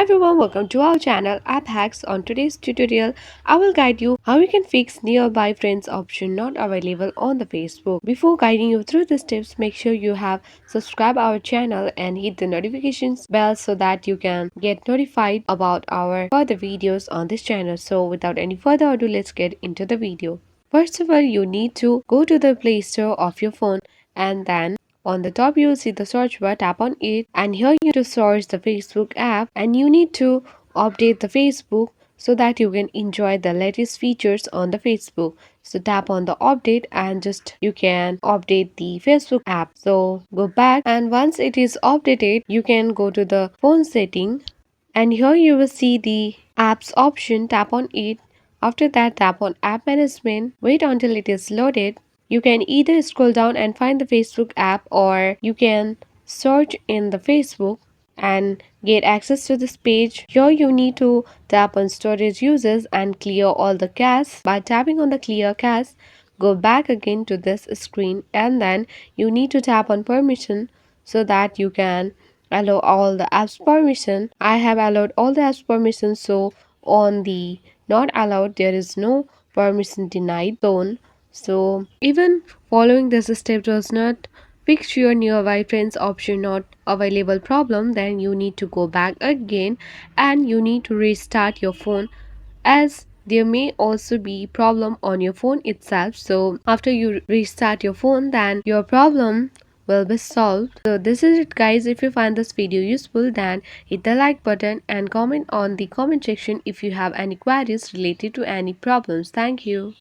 everyone, welcome to our channel App Hacks. On today's tutorial, I will guide you how you can fix nearby friends option not available on the Facebook. Before guiding you through these tips, make sure you have subscribed our channel and hit the notifications bell so that you can get notified about our further videos on this channel. So without any further ado, let's get into the video. First of all, you need to go to the Play Store of your phone and then on the top you will see the search bar, tap on it and here you need to search the Facebook app and you need to update the Facebook so that you can enjoy the latest features on the Facebook. So tap on the update and just you can update the Facebook app. So go back and once it is updated you can go to the phone setting and here you will see the apps option, tap on it. After that, tap on app management, wait until it is loaded. You can either scroll down and find the Facebook app or you can search in the Facebook and get access to this page. Here you need to tap on storage uses and clear all the cache. By tapping on the clear cache, go back again to this screen and then you need to tap on permission so that you can allow all the apps permission. I have allowed all the apps permission, so on the not allowed there is no permission denied zone. So even following this step does not fix your nearby friends option not available problem, then you need to go back again and you need to restart your phone as there may also be problem on your phone itself. So after you restart your phone, then your problem will be solved. So this is it guys. If you find this video useful, then hit the like button and comment on the comment section if you have any queries related to any problems. Thank you.